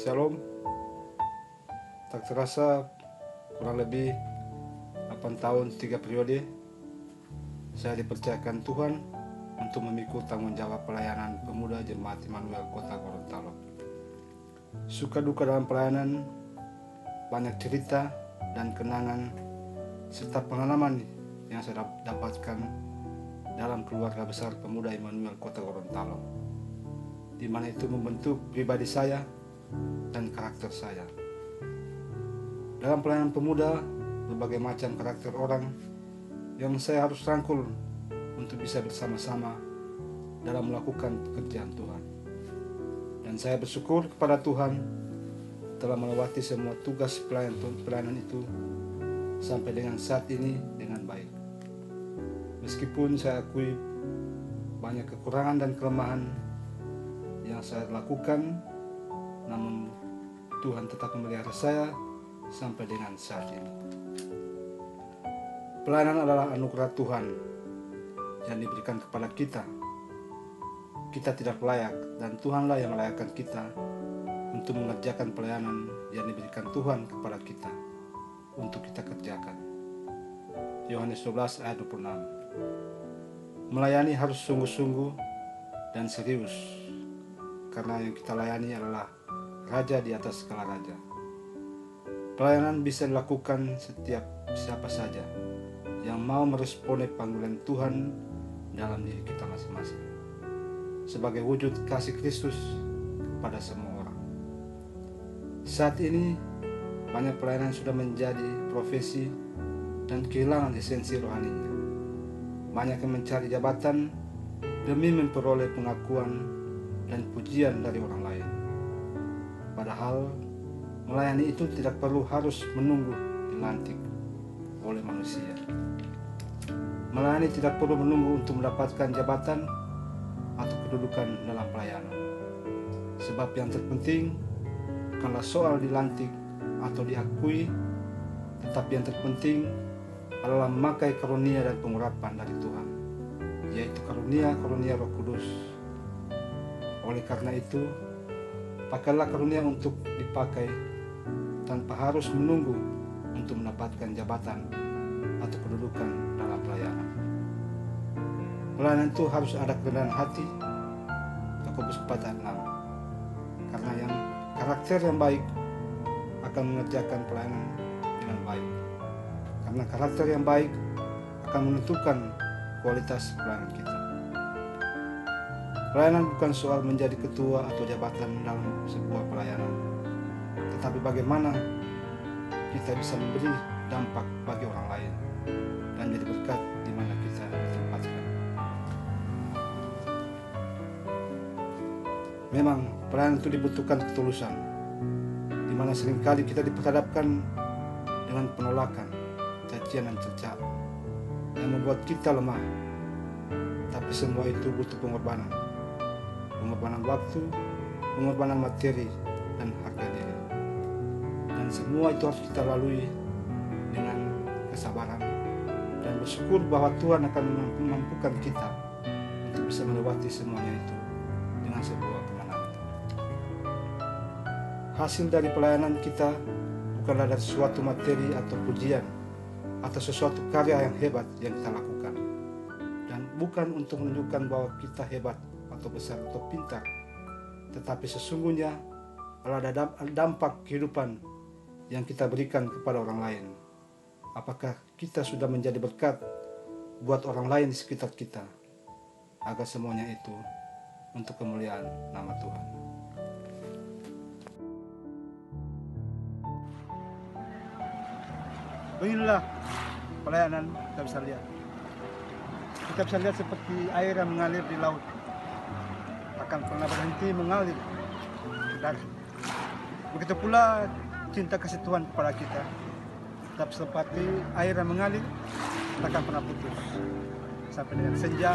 Shalom. Tak terasa kurang lebih 8 tahun 3 periode saya dipercayakan Tuhan untuk memikul tanggung jawab pelayanan pemuda Jemaat Immanuel Kota Gorontalo. Suka duka dalam pelayanan, banyak cerita dan kenangan serta pengalaman yang saya dapatkan dalam keluarga besar pemuda Immanuel Kota Gorontalo, di mana itu membentuk pribadi saya dan karakter saya. Dalam pelayanan pemuda, berbagai macam karakter orang yang saya harus rangkul untuk bisa bersama-sama dalam melakukan pekerjaan Tuhan. Dan saya bersyukur kepada Tuhan telah melewati semua tugas pelayanan itu sampai dengan saat ini dengan baik. Meskipun saya akui banyak kekurangan dan kelemahan yang saya lakukan, namun Tuhan tetap memelihara saya sampai dengan saat ini. Pelayanan adalah anugerah Tuhan yang diberikan kepada kita. Kita tidak layak dan Tuhanlah yang melayakkan kita untuk mengerjakan pelayanan yang diberikan Tuhan kepada kita untuk kita kerjakan. Yohanes 12 ayat 26. Melayani harus sungguh-sungguh dan serius, karena yang kita layani adalah Raja di atas segala raja. Pelayanan bisa dilakukan setiap siapa saja yang mau meresponi panggilan Tuhan dalam diri kita masing-masing, sebagai wujud kasih Kristus kepada semua orang. Saat ini banyak pelayanan sudah menjadi profesi dan kehilangan esensi rohaninya. Banyak yang mencari jabatan demi memperoleh pengakuan dan pujian dari orang lain. Padahal melayani itu tidak perlu harus menunggu dilantik oleh manusia. Melayani tidak perlu menunggu untuk mendapatkan jabatan atau kedudukan dalam pelayanan. Sebab yang terpenting bukanlah soal dilantik atau diakui, tetapi yang terpenting adalah memakai karunia dan pengurapan dari Tuhan, yaitu karunia Roh Kudus. Oleh karena itu, pakailah karunia untuk dipakai tanpa harus menunggu untuk mendapatkan jabatan atau kedudukan dalam pelayanan. Pelayanan itu harus ada kerendahan hati, Yakobus 4 ayat 6. Karena yang karakter yang baik akan mengerjakan pelayanan dengan baik. Karena karakter yang baik akan menentukan kualitas pelayanan kita. Pelayanan bukan soal menjadi ketua atau jabatan dalam sebuah pelayanan, tetapi bagaimana kita bisa memberi dampak bagi orang lain dan jadi berkat di mana kita ditempatkan. Memang pelayanan itu dibutuhkan ketulusan, di mana seringkali kita diperhadapkan dengan penolakan, cacian dan cercaan yang membuat kita lemah. Tapi semua itu butuh pengorbanan waktu, pengorbanan materi, dan harga diri. Dan semua itu harus kita lalui dengan kesabaran dan bersyukur bahwa Tuhan akan memampukan kita untuk bisa melewati semuanya itu dengan sebuah kemenangan. Hasil dari pelayanan kita bukanlah dari suatu materi atau pujian atau sesuatu karya yang hebat yang kita lakukan, dan bukan untuk menunjukkan bahwa kita hebat atau besar atau pintar, tetapi sesungguhnya ada dampak kehidupan yang kita berikan kepada orang lain. Apakah kita sudah menjadi berkat buat orang lain di sekitar kita, agar semuanya itu untuk kemuliaan nama Tuhan. Beginilah pelayanan kita bisa lihat. Kita bisa lihat seperti air yang mengalir di laut, akan pernah berhenti mengalir ke darat. Begitu pula cinta kasih Tuhan kepada kita, tetap seperti air yang mengalir, takkan pernah putus sampai dengan senja.